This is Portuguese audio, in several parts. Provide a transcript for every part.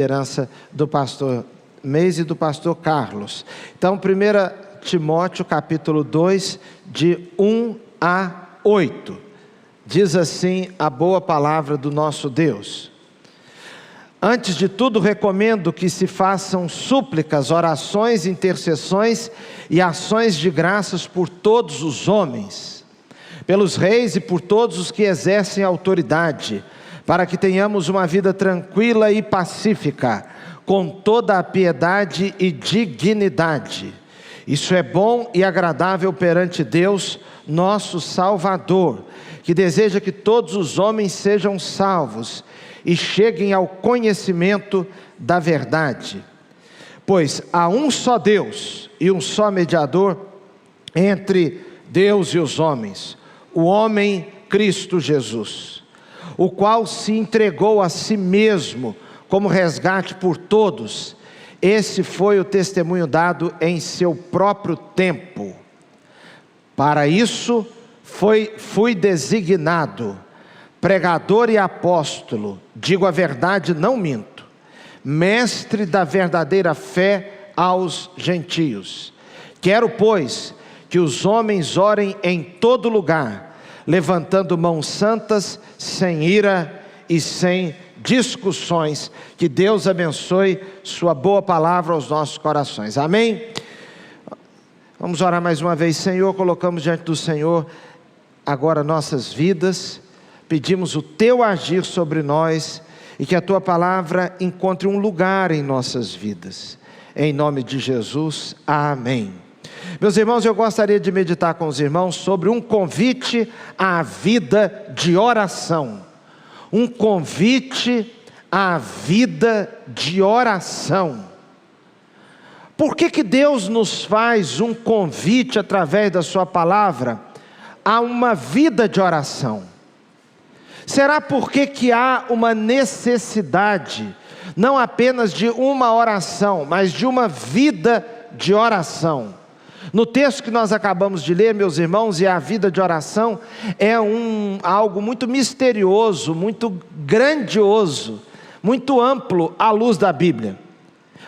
liderança do pastor Meis e do pastor Carlos. Então, 1 Timóteo capítulo 2, de 1 a 8. Diz assim a boa palavra do nosso Deus: Antes de tudo, recomendo que se façam súplicas, orações, intercessões e ações de graças por todos os homens, pelos reis e por todos os que exercem autoridade, para que tenhamos uma vida tranquila e pacífica, com toda a piedade e dignidade. Isso é bom e agradável perante Deus, nosso Salvador, que deseja que todos os homens sejam salvos e cheguem ao conhecimento da verdade. Pois há um só Deus e um só mediador entre Deus e os homens, o homem Cristo Jesus, o qual se entregou a si mesmo como resgate por todos. Esse foi o testemunho dado em seu próprio tempo. Para isso fui designado pregador e apóstolo, digo a verdade, não minto, mestre da verdadeira fé aos gentios. Quero, pois, que os homens orem em todo lugar, levantando mãos santas, sem ira e sem discussões. Que Deus abençoe sua boa palavra aos nossos corações. Amém? Vamos orar mais uma vez. Senhor, colocamos diante do Senhor agora nossas vidas, pedimos o teu agir sobre nós e que a tua palavra encontre um lugar em nossas vidas. Em nome de Jesus, amém. Meus irmãos, eu gostaria de meditar com os irmãos sobre um convite à vida de oração. Um convite à vida de oração. Por que Deus nos faz um convite através da sua palavra a uma vida de oração? Será porque que há uma necessidade, não apenas de uma oração, mas de uma vida de oração? No texto que nós acabamos de ler, meus irmãos, e a vida de oração é algo muito misterioso, muito grandioso, muito amplo à luz da Bíblia.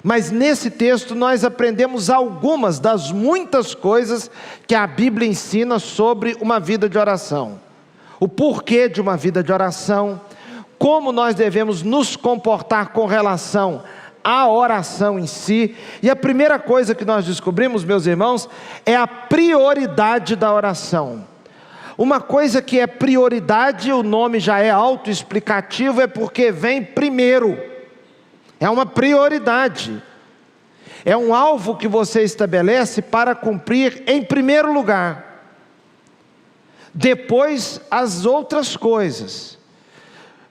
Mas nesse texto nós aprendemos algumas das muitas coisas que a Bíblia ensina sobre uma vida de oração. O porquê de uma vida de oração, como nós devemos nos comportar com relação à oração em si. E a primeira coisa que nós descobrimos, meus irmãos, é a prioridade da oração. Uma coisa que é prioridade, o nome já é autoexplicativo, é porque vem primeiro. É uma prioridade. É um alvo que você estabelece para cumprir em primeiro lugar. Depois as outras coisas.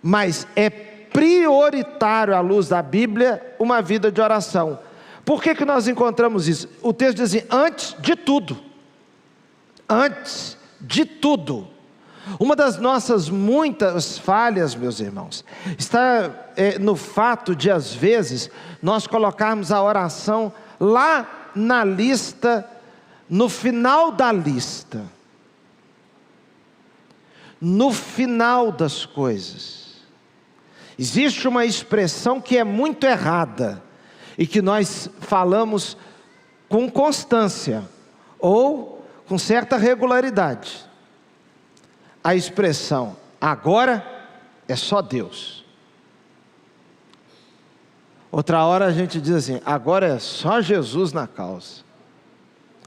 Mas é prioritário à luz da Bíblia uma vida de oração. Por que nós encontramos isso? O texto diz assim: antes de tudo. Antes de tudo. Uma das nossas muitas falhas, meus irmãos, está no fato de, às vezes, nós colocarmos a oração lá na lista, no final da lista, no final das coisas. Existe uma expressão que é muito errada e que nós falamos com constância ou com certa regularidade. A expressão agora é só Deus. Outra hora a gente diz assim: agora é só Jesus na causa.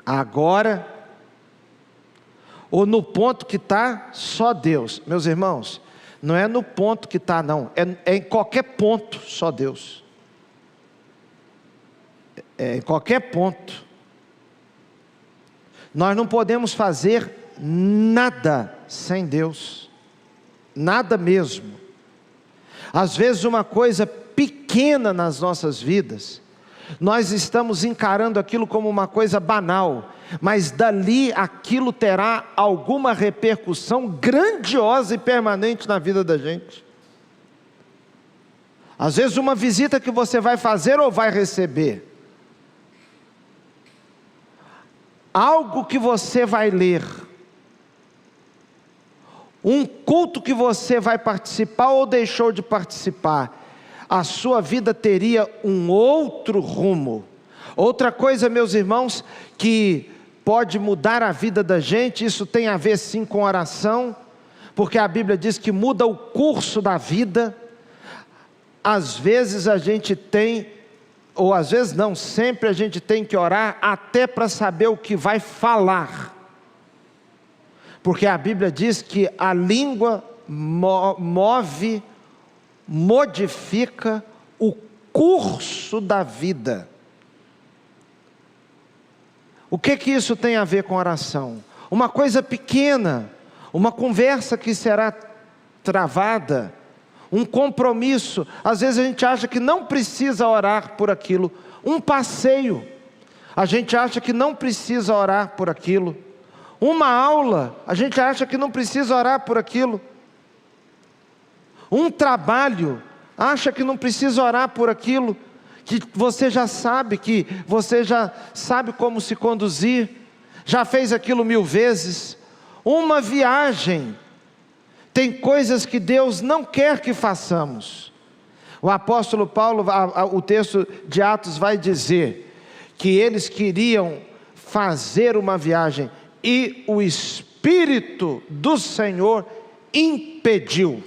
Agora, ou no ponto que está, só Deus. Meus irmãos, não é no ponto que está, não, é em qualquer ponto, só Deus. É em qualquer ponto. Nós não podemos fazer nada sem Deus, nada mesmo. Às vezes uma coisa pequena nas nossas vidas, nós estamos encarando aquilo como uma coisa banal, mas dali aquilo terá alguma repercussão grandiosa e permanente na vida da gente. Às vezes uma visita que você vai fazer ou vai receber, algo que você vai ler, um culto que você vai participar ou deixou de participar, a sua vida teria um outro rumo. Outra coisa, meus irmãos, que pode mudar a vida da gente, isso tem a ver sim com oração, porque a Bíblia diz que muda o curso da vida. Às vezes a gente tem, ou às vezes não, sempre a gente tem que orar até para saber o que vai falar, porque a Bíblia diz que a língua modifica o curso da vida. O que isso tem a ver com oração? Uma coisa pequena, uma conversa que será travada, um compromisso. Às vezes a gente acha que não precisa orar por aquilo. Um passeio, a gente acha que não precisa orar por aquilo. Uma aula, a gente acha que não precisa orar por aquilo. Um trabalho, acha que não precisa orar por aquilo, que você já sabe como se conduzir, já fez aquilo 1000 vezes. Uma viagem, tem coisas que Deus não quer que façamos. O apóstolo Paulo, o texto de Atos vai dizer, que eles queriam fazer uma viagem, e o Espírito do Senhor impediu.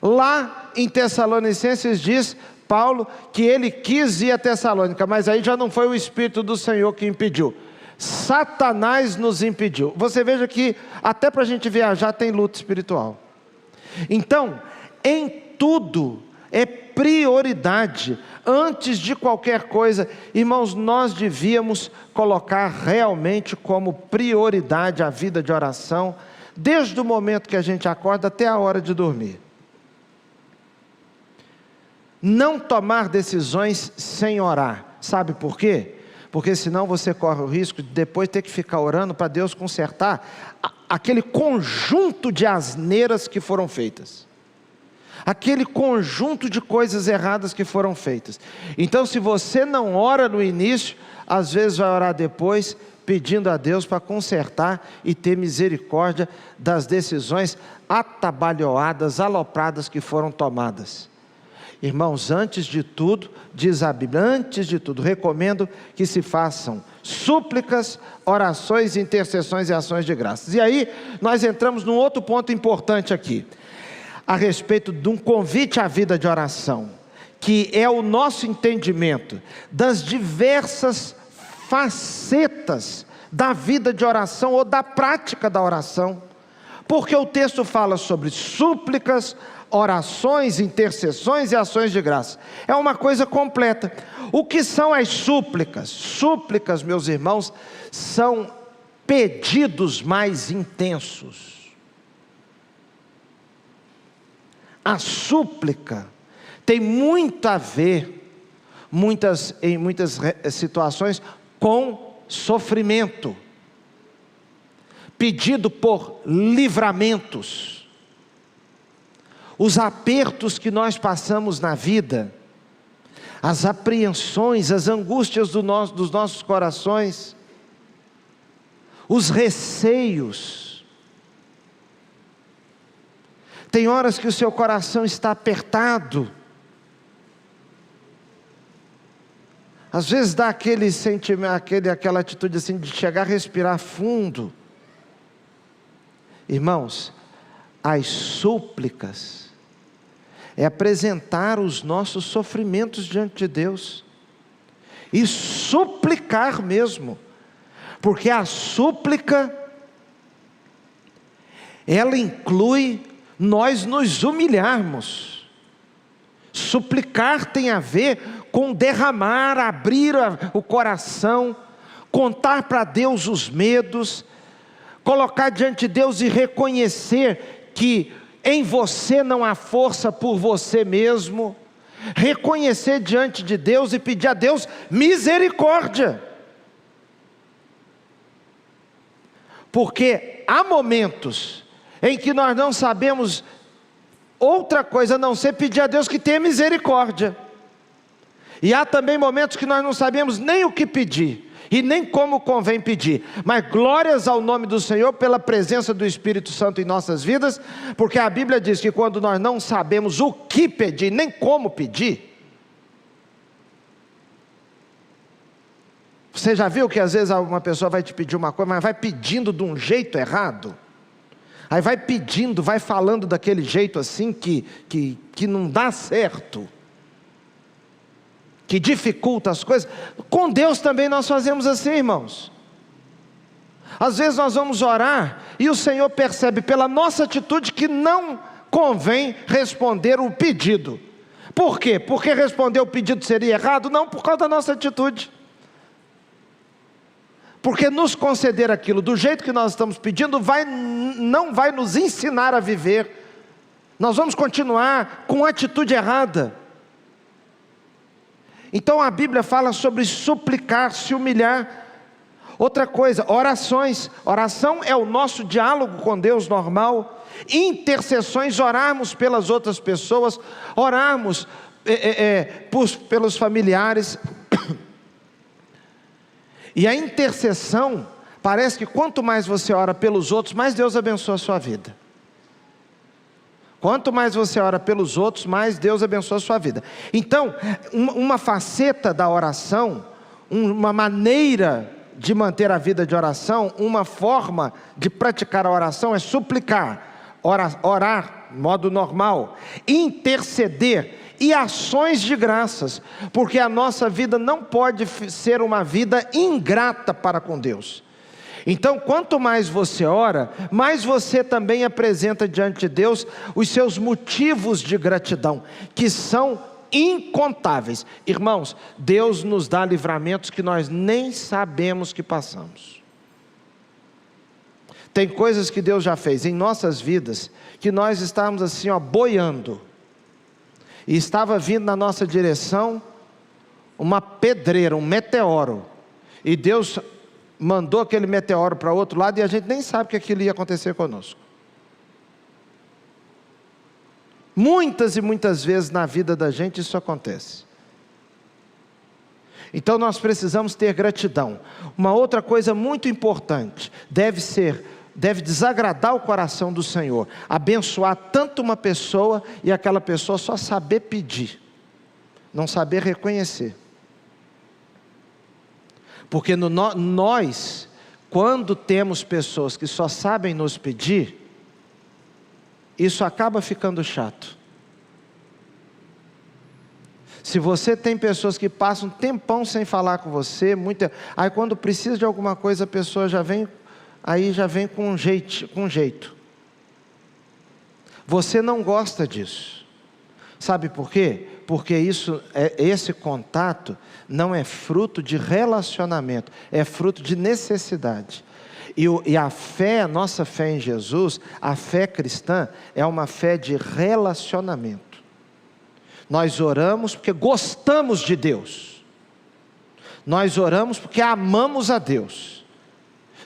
Lá em Tessalonicenses diz Paulo que ele quis ir a Tessalônica, mas aí já não foi o Espírito do Senhor que impediu, Satanás nos impediu. Você veja que até para a gente viajar tem luta espiritual. Então, em tudo é prioridade, antes de qualquer coisa. Irmãos, nós devíamos colocar realmente como prioridade a vida de oração, desde o momento que a gente acorda até a hora de dormir. Não tomar decisões sem orar. Sabe por quê? Porque senão você corre o risco de depois ter que ficar orando para Deus consertar aquele conjunto de asneiras que foram feitas, aquele conjunto de coisas erradas que foram feitas. Então, se você não ora no início, às vezes vai orar depois, pedindo a Deus para consertar e ter misericórdia das decisões atabalhoadas, alopradas que foram tomadas. Irmãos, antes de tudo, diz a Bíblia, antes de tudo, recomendo que se façam súplicas, orações, intercessões e ações de graças. E aí, nós entramos num outro ponto importante aqui, a respeito de um convite à vida de oração, que é o nosso entendimento das diversas facetas da vida de oração ou da prática da oração, porque o texto fala sobre súplicas, orações, intercessões e ações de graça. É uma coisa completa. O que são as súplicas? Súplicas, meus irmãos, são pedidos mais intensos. A súplica tem muito a ver, em muitas situações, com sofrimento, pedido por livramentos. Os apertos que nós passamos na vida, as apreensões, as angústias dos nossos corações, os receios. Tem horas que o seu coração está apertado, às vezes dá aquele sentimento, aquela atitude assim de chegar a respirar fundo. Irmãos, as súplicas é apresentar os nossos sofrimentos diante de Deus, e suplicar mesmo, porque a súplica, ela inclui nós nos humilharmos. Suplicar tem a ver com derramar, abrir o coração, contar para Deus os medos, colocar diante de Deus e reconhecer que em você não há força por você mesmo, reconhecer diante de Deus e pedir a Deus misericórdia, porque há momentos em que nós não sabemos outra coisa a não ser pedir a Deus que tenha misericórdia, e há também momentos que nós não sabemos nem o que pedir, e nem como convém pedir, mas glórias ao nome do Senhor pela presença do Espírito Santo em nossas vidas, porque a Bíblia diz que quando nós não sabemos o que pedir, nem como pedir, você já viu que às vezes uma pessoa vai te pedir uma coisa, mas vai pedindo de um jeito errado? Aí vai pedindo, vai falando daquele jeito assim que não dá certo, que dificulta as coisas. Com Deus também nós fazemos assim, irmãos. Às vezes nós vamos orar e o Senhor percebe pela nossa atitude que não convém responder o pedido. Por quê? Porque responder o pedido seria errado? Não, por causa da nossa atitude. Porque nos conceder aquilo do jeito que nós estamos pedindo não vai nos ensinar a viver. Nós vamos continuar com a atitude errada. Então a Bíblia fala sobre suplicar, se humilhar. Outra coisa, orações. Oração é o nosso diálogo com Deus normal. Intercessões, orarmos pelas outras pessoas, orarmos pelos familiares. E a intercessão, parece que quanto mais você ora pelos outros, mais Deus abençoa a sua vida. Quanto mais você ora pelos outros, mais Deus abençoa a sua vida. Então, uma faceta da oração, uma maneira de manter a vida de oração, uma forma de praticar a oração é suplicar, orar, modo normal, interceder e ações de graças, porque a nossa vida não pode ser uma vida ingrata para com Deus. Então, quanto mais você ora, mais você também apresenta diante de Deus os seus motivos de gratidão, que são incontáveis. Irmãos, Deus nos dá livramentos que nós nem sabemos que passamos. Tem coisas que Deus já fez em nossas vidas, que nós estávamos assim, boiando, e estava vindo na nossa direção uma pedreira, um meteoro, e Deus mandou aquele meteoro para outro lado, e a gente nem sabe que aquilo ia acontecer conosco. Muitas e muitas vezes na vida da gente isso acontece. Então nós precisamos ter gratidão. Uma outra coisa muito importante, deve desagradar o coração do Senhor, abençoar tanto uma pessoa, e aquela pessoa só saber pedir, não saber reconhecer. Porque nós, quando temos pessoas que só sabem nos pedir, isso acaba ficando chato. Se você tem pessoas que passam um tempão sem falar com você, aí quando precisa de alguma coisa, a pessoa já vem com jeito. Você não gosta disso. Sabe por quê? Porque esse contato não é fruto de relacionamento, é fruto de necessidade. E a fé, a nossa fé em Jesus, a fé cristã, é uma fé de relacionamento. Nós oramos porque gostamos de Deus. Nós oramos porque amamos a Deus.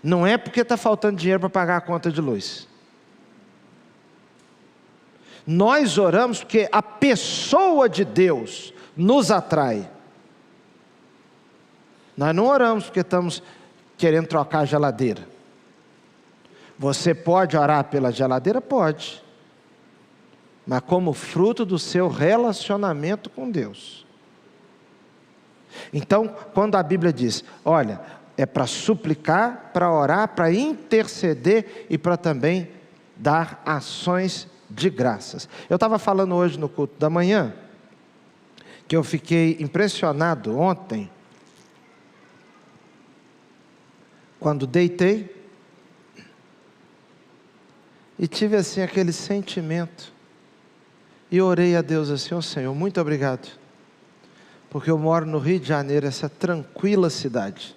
Não é porque está faltando dinheiro para pagar a conta de luz. Nós oramos porque a pessoa de Deus nos atrai. Nós não oramos porque estamos querendo trocar a geladeira. Você pode orar pela geladeira? Pode. Mas como fruto do seu relacionamento com Deus. Então, quando a Bíblia diz, olha, é para suplicar, para orar, para interceder e para também dar ações de graças. Eu estava falando hoje no culto da manhã, que eu fiquei impressionado ontem, quando deitei, e tive assim aquele sentimento, e orei a Deus assim, Senhor, muito obrigado, porque eu moro no Rio de Janeiro, essa tranquila cidade.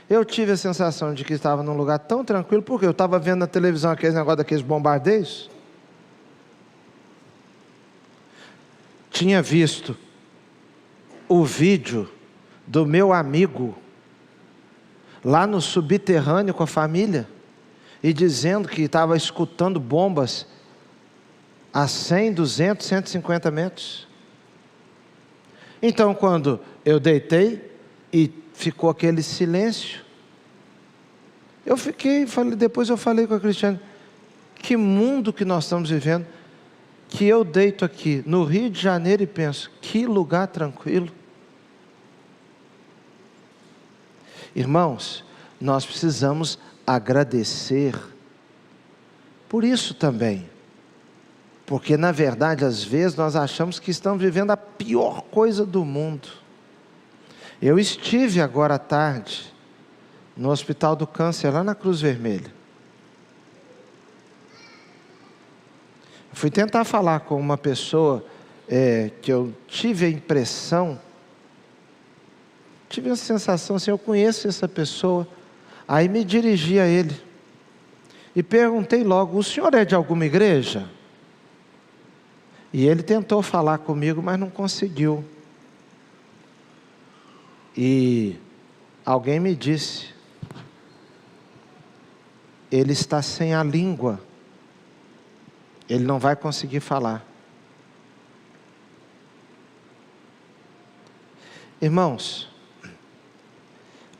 Eu tive a sensação de que estava num lugar tão tranquilo, porque eu estava vendo na televisão aqueles negócios daqueles bombardeios. Tinha visto o vídeo do meu amigo, lá no subterrâneo com a família, e dizendo que estava escutando bombas a 100, 200, 150 metros. Então, quando eu deitei, E ficou aquele silêncio. Depois eu falei com a Cristiane, que mundo que nós estamos vivendo, que eu deito aqui no Rio de Janeiro e penso, que lugar tranquilo. Irmãos, nós precisamos agradecer por isso também. Porque na verdade, às vezes, nós achamos que estamos vivendo a pior coisa do mundo. Eu estive agora à tarde no Hospital do Câncer, lá na Cruz Vermelha. Fui tentar falar com uma pessoa que eu tive a impressão, tive a sensação assim, eu conheço essa pessoa. Aí me dirigi a ele e perguntei logo, o senhor é de alguma igreja? E ele tentou falar comigo, mas não conseguiu. E alguém me disse, ele está sem a língua, ele não vai conseguir falar. Irmãos,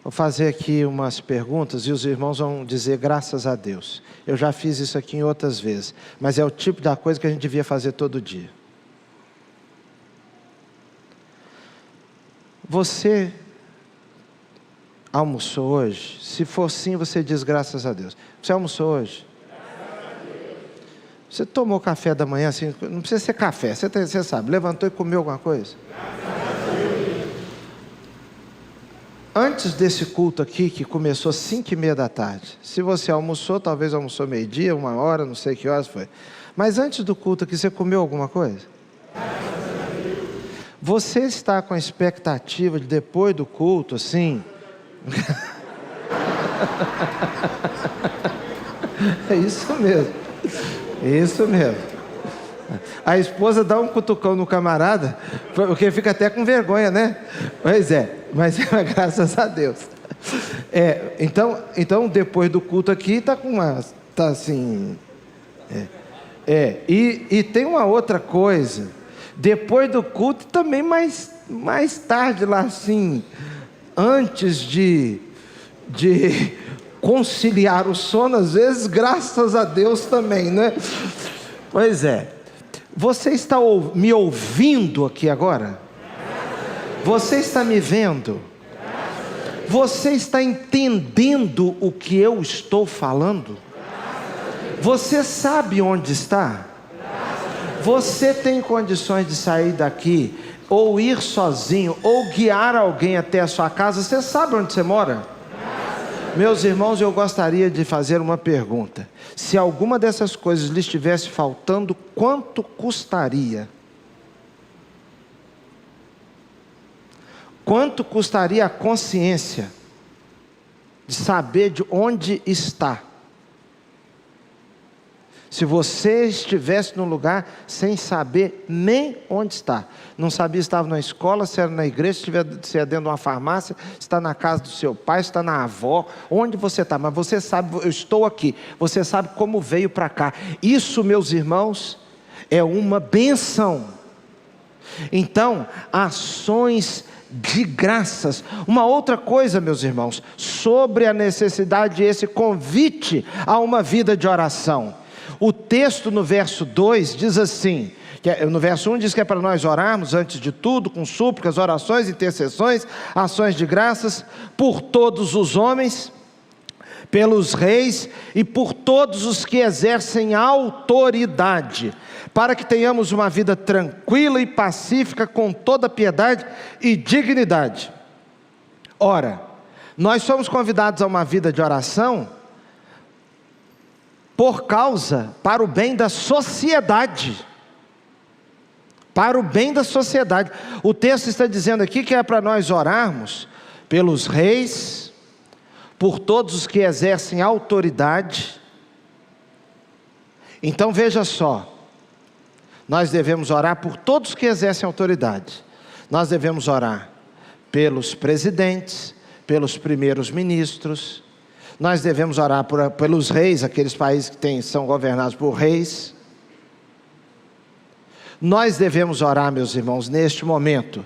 vou fazer aqui umas perguntas e os irmãos vão dizer graças a Deus. Eu já fiz isso aqui em outras vezes, mas é o tipo da coisa que a gente devia fazer todo dia. Você almoçou hoje? Se for sim, você diz graças a Deus. Você almoçou hoje? Graças a Deus. Você tomou café da manhã assim? Não precisa ser café, você sabe. Levantou e comeu alguma coisa? Antes desse culto aqui, que começou 5:30 da tarde, se você almoçou, talvez almoçou meio-dia, 1h, não sei que horas foi. Mas antes do culto aqui, você comeu alguma coisa? Você está com a expectativa de depois do culto, assim? É isso mesmo. É isso mesmo. A esposa dá um cutucão no camarada, porque fica até com vergonha, né? Pois é, mas graças a Deus. Então depois do culto aqui, está assim. E tem uma outra coisa. Depois do culto, também mais tarde lá assim, antes de conciliar o sono, às vezes, graças a Deus também, né? Pois é. Você está me ouvindo aqui agora? Você está me vendo? Você está entendendo o que eu estou falando? Você sabe onde está? Você tem condições de sair daqui, ou ir sozinho, ou guiar alguém até a sua casa? Você sabe onde você mora? Meus irmãos, eu gostaria de fazer uma pergunta. Se alguma dessas coisas lhe estivesse faltando, quanto custaria? Quanto custaria a consciência de saber de onde está? Se você estivesse num lugar sem saber nem onde está, não sabia se estava na escola, se era na igreja, se era dentro de uma farmácia, se está na casa do seu pai, se está na avó, onde você está, mas você sabe, eu estou aqui, você sabe como veio para cá. Isso, meus irmãos, é uma bênção. Então, ações de graças. Uma outra coisa, meus irmãos, sobre a necessidade desse convite a uma vida de oração. O texto no verso 2 diz assim, no verso 1 diz que é para nós orarmos antes de tudo, com súplicas, orações, intercessões, ações de graças, por todos os homens, pelos reis e por todos os que exercem autoridade, para que tenhamos uma vida tranquila e pacífica, com toda piedade e dignidade. Ora, nós somos convidados a uma vida de oração para o bem da sociedade. Para o bem da sociedade. O texto está dizendo aqui que é para nós orarmos pelos reis, por todos os que exercem autoridade. Então veja só, nós devemos orar por todos que exercem autoridade. Nós devemos orar pelos presidentes, pelos primeiros ministros. Nós devemos orar pelos reis, aqueles países que são governados por reis. Nós devemos orar, meus irmãos, neste momento,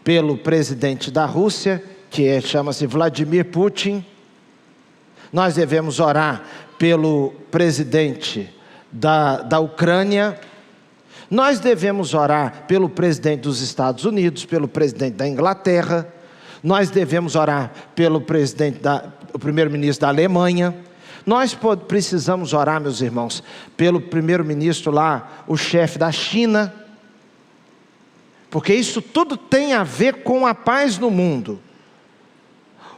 pelo presidente da Rússia que chama-se Vladimir Putin. Nós devemos orar pelo presidente da Ucrânia. Nós devemos orar pelo presidente dos Estados Unidos, pelo presidente da Inglaterra. Nós devemos orar pelo o primeiro-ministro da Alemanha. Nós precisamos orar, meus irmãos, pelo primeiro-ministro lá, o chefe da China. Porque isso tudo tem a ver com a paz no mundo.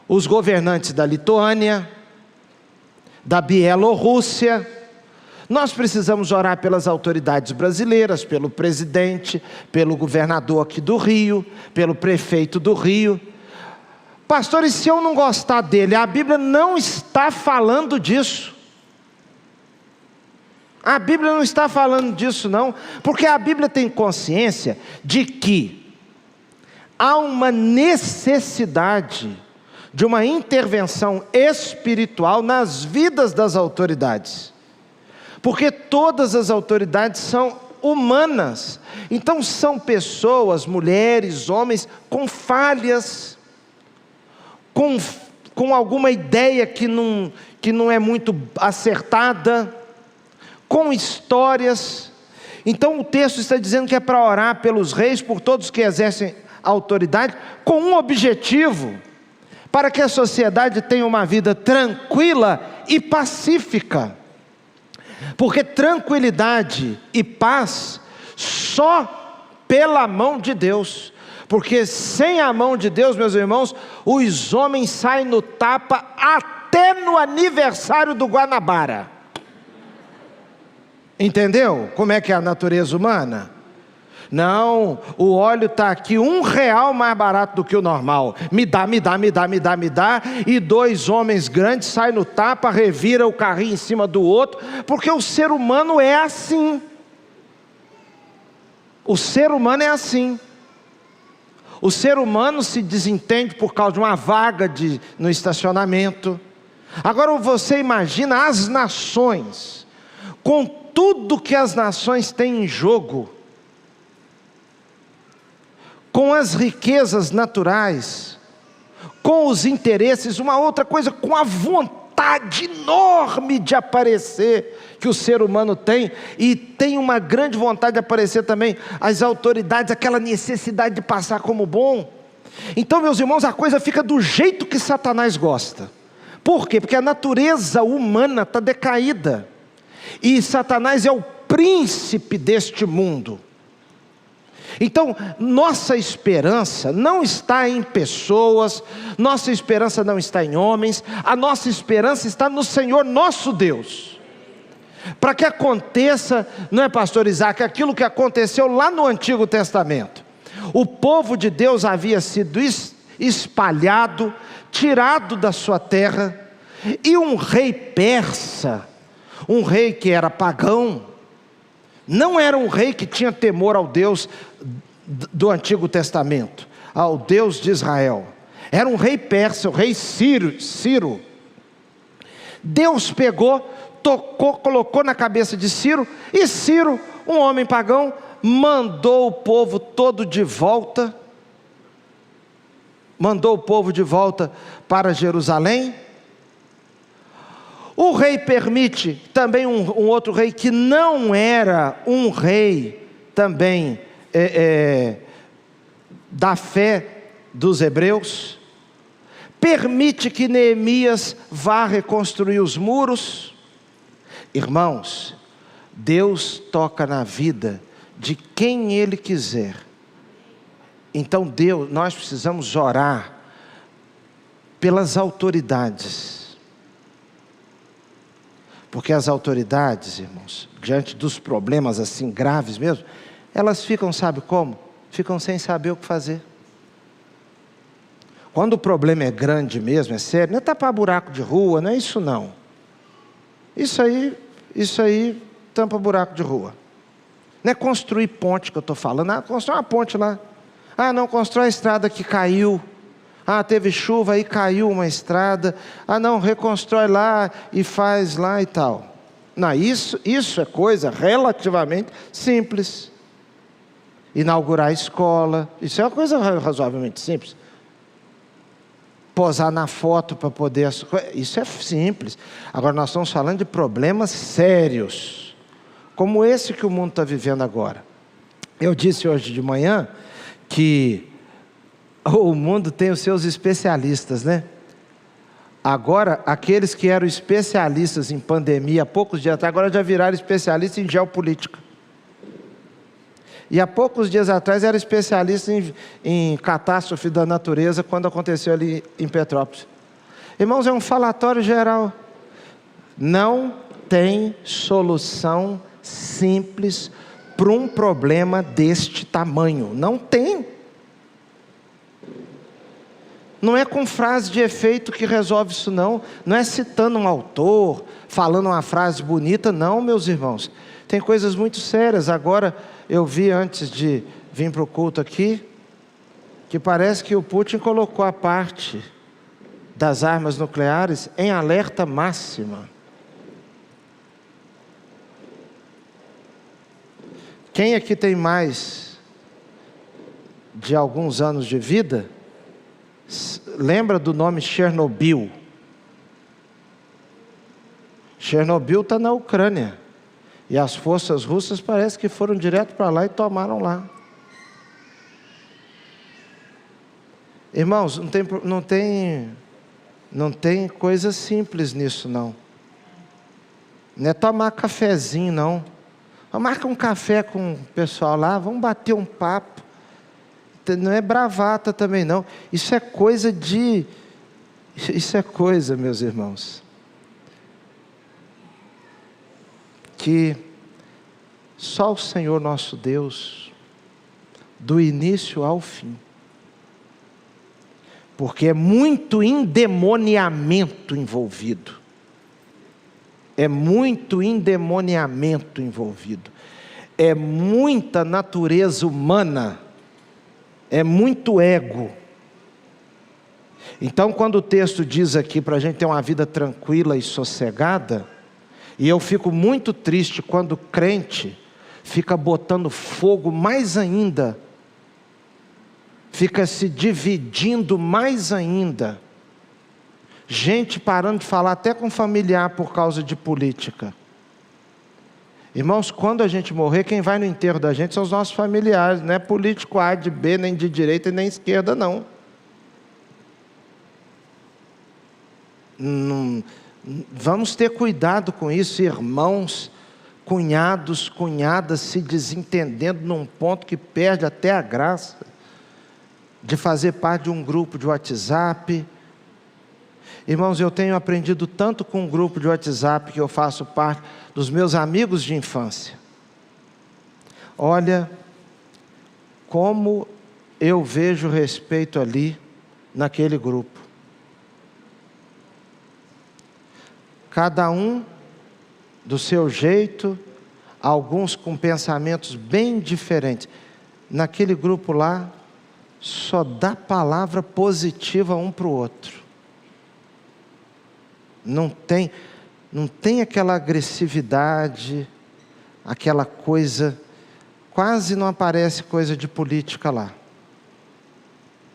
Os governantes da Lituânia, da Bielorrússia. Nós precisamos orar pelas autoridades brasileiras, pelo presidente, pelo governador aqui do Rio, pelo prefeito do Rio. Pastor, e se eu não gostar dele? A Bíblia não está falando disso. A Bíblia não está falando disso não, porque a Bíblia tem consciência de que há uma necessidade de uma intervenção espiritual nas vidas das autoridades. Porque todas as autoridades são humanas. Então são pessoas, mulheres, homens, com falhas, com alguma ideia que não é muito acertada, com histórias. Então o texto está dizendo que é para orar pelos reis, por todos que exercem autoridade, com um objetivo: para que a sociedade tenha uma vida tranquila e pacífica. Porque tranquilidade e paz só pela mão de Deus. Porque sem a mão de Deus, meus irmãos, os homens saem no tapa até no aniversário do Guanabara. Entendeu como é que é a natureza humana? Não, o óleo está aqui R$1 mais barato do que o normal. Me dá. E dois homens grandes saem no tapa, revira o carrinho em cima do outro. Porque o ser humano é assim. O ser humano é assim. O ser humano se desentende por causa de uma vaga no estacionamento. Agora você imagina as nações, com tudo que as nações têm em jogo, com as riquezas naturais, com os interesses, uma outra coisa, com a vontade enorme de aparecer que o ser humano tem, e tem uma grande vontade de aparecer também as autoridades, aquela necessidade de passar como bom. Então, meus irmãos, a coisa fica do jeito que Satanás gosta. Por quê? Porque a natureza humana está decaída, e Satanás é o príncipe deste mundo. Então, nossa esperança não está em pessoas, nossa esperança não está em homens, a nossa esperança está no Senhor nosso Deus. Para que aconteça, não é, pastor Isaac, aquilo que aconteceu lá no Antigo Testamento. O povo de Deus havia sido espalhado, tirado da sua terra, e um rei persa, um rei que era pagão, não era um rei que tinha temor ao Deus do Antigo Testamento, ao Deus de Israel. Era um rei persa, o rei Ciro. Deus pegou, tocou, colocou na cabeça de Ciro, e Ciro, um homem pagão, mandou o povo todo de volta, para Jerusalém. O rei permite também um outro rei que não era um rei também da fé dos hebreus, permite que Neemias vá reconstruir os muros. Irmãos, Deus toca na vida de quem Ele quiser. Então nós precisamos orar pelas autoridades. Porque as autoridades, irmãos, diante dos problemas assim graves mesmo, elas ficam, sabe como? Ficam sem saber o que fazer. Quando o problema é grande mesmo, é sério, não é tapar buraco de rua, não é isso não. Isso aí tampa buraco de rua. Não é construir ponte que eu estou falando. Ah, constrói uma ponte lá. Ah, não, constrói a estrada que caiu. Ah, teve chuva aí, caiu uma estrada. Ah, não, reconstrói lá e faz lá e tal. Não, isso é coisa relativamente simples. Inaugurar a escola, isso é uma coisa razoavelmente simples. posar na foto para poder... Isso é simples. Agora nós estamos falando de problemas sérios, como esse que o mundo está vivendo agora. Eu disse hoje de manhã que o mundo tem os seus especialistas, né? Agora, aqueles que eram especialistas em pandemia há poucos dias atrás, agora já viraram especialistas em geopolítica. E há poucos dias atrás era especialista em catástrofe da natureza, quando aconteceu ali em Petrópolis. Irmãos, é um falatório geral. Não tem solução simples para um problema deste tamanho. Não tem. Não é com frase de efeito que resolve isso não. Não é citando um autor, falando uma frase bonita, não, meus irmãos. Tem coisas muito sérias. Agora, eu vi antes de vir para o culto aqui, que parece que o Putin colocou a parte das armas nucleares em alerta máxima. Quem aqui tem mais de alguns anos de vida, lembra do nome Chernobyl? Chernobyl está na Ucrânia. E as forças russas parece que foram direto para lá e tomaram lá. Irmãos, não tem coisa simples nisso não. Não é tomar cafezinho não. Marca um café com o pessoal lá, vamos bater um papo. Não é bravata também não. Isso é coisa, meus irmãos, que só o Senhor nosso Deus, do início ao fim, porque é muito endemoniamento envolvido, é muito endemoniamento envolvido, é muita natureza humana, é muito ego. Então, quando o texto diz aqui para a gente ter uma vida tranquila e sossegada, e eu fico muito triste quando o crente fica botando fogo mais ainda, fica se dividindo mais ainda, gente parando de falar até com familiar por causa de política. Irmãos, quando a gente morrer, quem vai no enterro da gente são os nossos familiares, não é político A, de B, nem de direita, nem esquerda, não. Vamos ter cuidado com isso, irmãos, cunhados, cunhadas se desentendendo num ponto que perde até a graça de fazer parte de um grupo de WhatsApp. Irmãos, eu tenho aprendido tanto com um grupo de WhatsApp que eu faço parte, dos meus amigos de infância. Olha, como eu vejo respeito ali, naquele grupo. Cada um do seu jeito, alguns com pensamentos bem diferentes. Naquele grupo lá, só dá palavra positiva um para o outro. Não tem aquela agressividade, aquela coisa, quase não aparece coisa de política lá.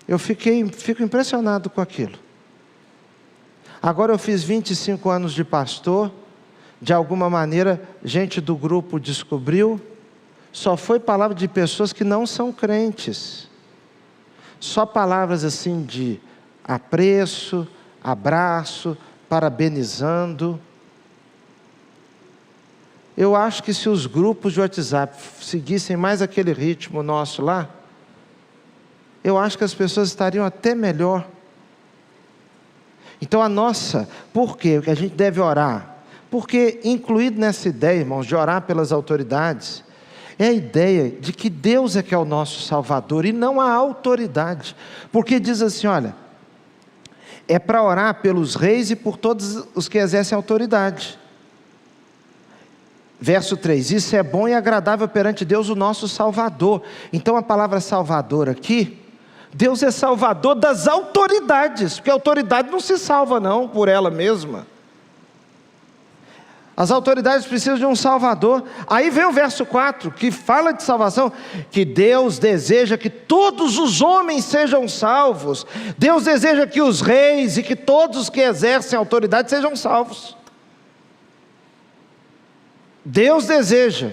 Eu fico impressionado com aquilo. Agora eu fiz 25 anos de pastor, de alguma maneira, gente do grupo descobriu, só foi palavra de pessoas que não são crentes. Só palavras assim de apreço, abraço, parabenizando. Eu acho que se os grupos de WhatsApp seguissem mais aquele ritmo nosso lá, eu acho que as pessoas estariam até melhor. Então por quê? Porque a gente deve orar. Porque incluído nessa ideia, irmãos, de orar pelas autoridades, é a ideia de que Deus é que é o nosso Salvador e não a autoridade. Porque diz assim, olha, é para orar pelos reis e por todos os que exercem autoridade. Verso 3, isso é bom e agradável perante Deus, o nosso Salvador. Então a palavra Salvador aqui, Deus é Salvador das autoridades, porque a autoridade não se salva não, por ela mesma. As autoridades precisam de um Salvador. Aí vem o verso 4, que fala de salvação, que Deus deseja que todos os homens sejam salvos. Deus deseja que os reis e que todos os que exercem autoridade sejam salvos. Deus deseja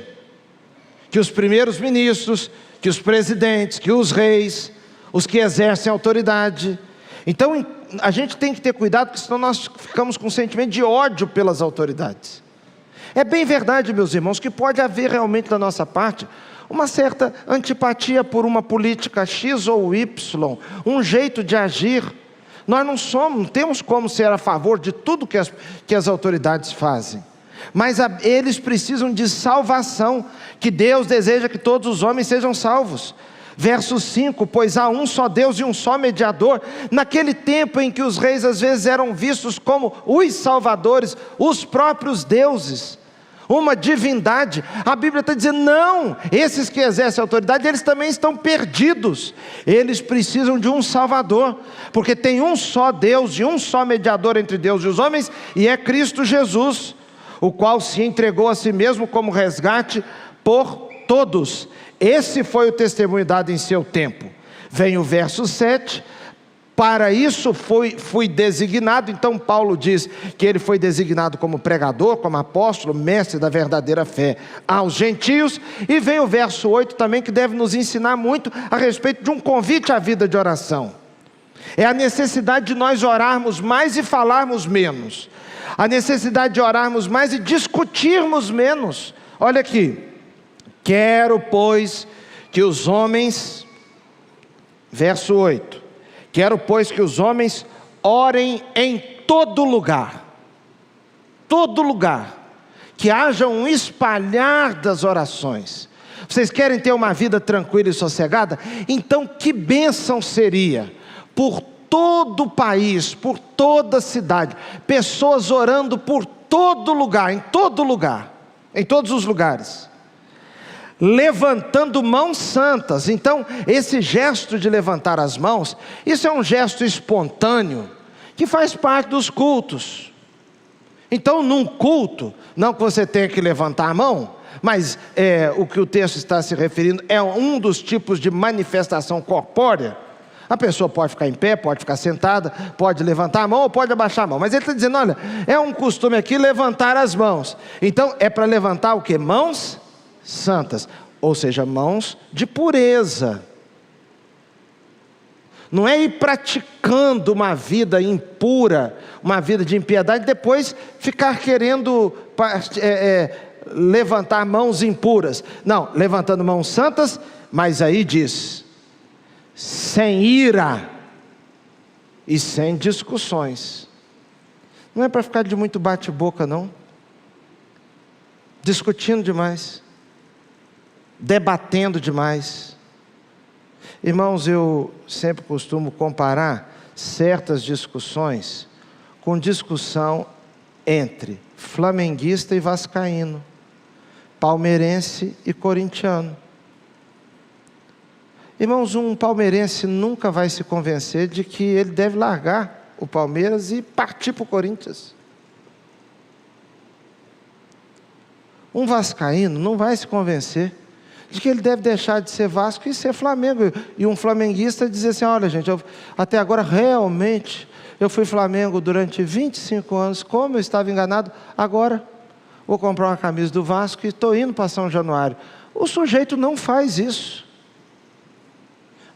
que os primeiros ministros, que os presidentes, que os reis, os que exercem autoridade. Então a gente tem que ter cuidado, porque senão nós ficamos com um sentimento de ódio pelas autoridades. É bem verdade, meus irmãos, que pode haver realmente da nossa parte uma certa antipatia por uma política X ou Y, um jeito de agir. Nós não temos como ser a favor de tudo que as autoridades fazem. Mas eles precisam de salvação, que Deus deseja que todos os homens sejam salvos. Verso 5, pois há um só Deus e um só mediador. Naquele tempo em que os reis às vezes eram vistos como os salvadores, os próprios deuses, uma divindade, a Bíblia está dizendo, não, esses que exercem autoridade, eles também estão perdidos, eles precisam de um Salvador, porque tem um só Deus e um só mediador entre Deus e os homens, e é Cristo Jesus, o qual se entregou a si mesmo como resgate por todos. Esse foi o testemunho dado em seu tempo. Vem o verso 7, para isso fui designado. Então Paulo diz que ele foi designado como pregador, como apóstolo, mestre da verdadeira fé aos gentios. E vem o verso 8 também, que deve nos ensinar muito a respeito de um convite à vida de oração. É a necessidade de nós orarmos mais e falarmos menos, a necessidade de orarmos mais e discutirmos menos. Olha aqui, quero pois que os homens, verso 8, quero pois que os homens orem em todo lugar, que haja um espalhar das orações. Vocês querem ter uma vida tranquila e sossegada? Então que bênção seria, por todo o país, por toda a cidade, pessoas orando por todo lugar, em todos os lugares, levantando mãos santas. Então esse gesto de levantar as mãos, isso é um gesto espontâneo, que faz parte dos cultos. Então num culto, não que você tenha que levantar a mão, mas o que o texto está se referindo, é um dos tipos de manifestação corpórea. A pessoa pode ficar em pé, pode ficar sentada, pode levantar a mão ou pode abaixar a mão, mas ele está dizendo, olha, é um costume aqui levantar as mãos. Então é para levantar o que? Mãos santas, ou seja, mãos de pureza. Não é ir praticando uma vida impura, uma vida de impiedade, depois ficar querendo levantar mãos impuras. Não, levantando mãos santas, mas aí diz, sem ira e sem discussões. Não é para ficar de muito bate-boca, não, discutindo demais, debatendo demais. Irmãos, eu sempre costumo comparar certas discussões com discussão entre flamenguista e vascaíno, palmeirense e corintiano. Irmãos, um palmeirense nunca vai se convencer de que ele deve largar o Palmeiras e partir para o Corinthians. Um vascaíno não vai se convencer de que ele deve deixar de ser Vasco e ser Flamengo. E um flamenguista dizer assim, olha gente, até agora realmente eu fui Flamengo durante 25 anos, como eu estava enganado, agora vou comprar uma camisa do Vasco e estou indo para São Januário. O sujeito não faz isso.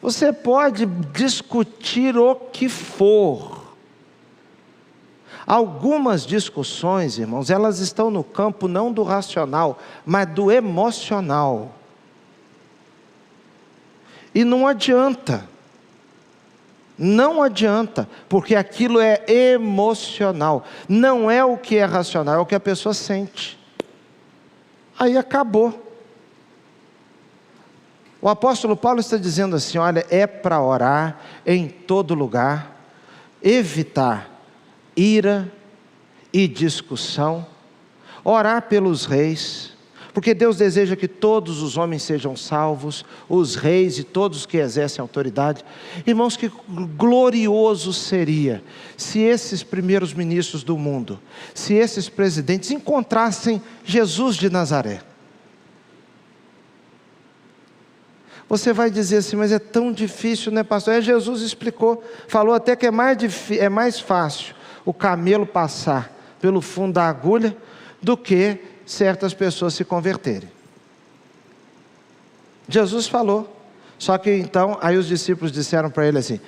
Você pode discutir o que for. Algumas discussões, irmãos, elas estão no campo não do racional, mas do emocional. E não adianta, porque aquilo é emocional, não é o que é racional, é o que a pessoa sente. Aí acabou. O apóstolo Paulo está dizendo assim, olha, é para orar em todo lugar, evitar ira e discussão, orar pelos reis, Porque Deus deseja que todos os homens sejam salvos, os reis e todos que exercem autoridade. Irmãos, que glorioso seria se esses primeiros ministros do mundo, se esses presidentes encontrassem Jesus de Nazaré. Você vai dizer assim, mas é tão difícil, né, pastor? Jesus explicou, falou até que é mais fácil o camelo passar pelo fundo da agulha do que certas pessoas se converterem. Jesus falou. Só que então, aí os discípulos disseram para ele assim,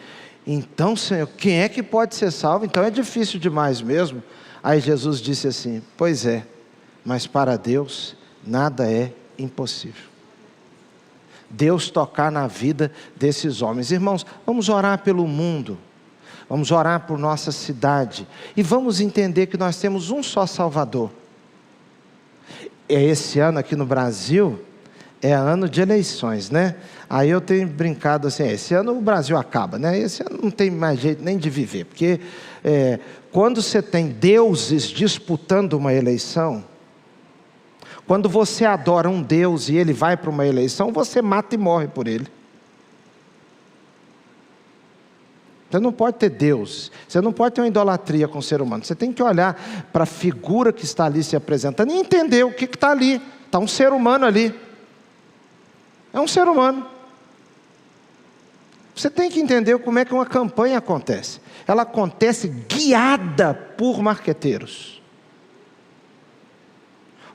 então Senhor, quem é que pode ser salvo? Então é difícil demais mesmo. Aí Jesus disse assim, pois é, mas para Deus nada é impossível. Deus tocar na vida desses homens. Irmãos, vamos orar pelo mundo, vamos orar por nossa cidade, e vamos entender que nós temos um só Salvador. Esse ano aqui no Brasil é ano de eleições, né? Aí eu tenho brincado assim, esse ano o Brasil acaba, né? Esse ano não tem mais jeito nem de viver, porque quando você tem deuses disputando uma eleição, quando você adora um Deus e ele vai para uma eleição, você mata e morre por ele. Você não pode ter Deus, você não pode ter uma idolatria com o ser humano. Você tem que olhar para a figura que está ali se apresentando e entender o que está ali. Está um ser humano ali. É um ser humano. Você tem que entender como é que uma campanha acontece. Ela acontece guiada por marqueteiros.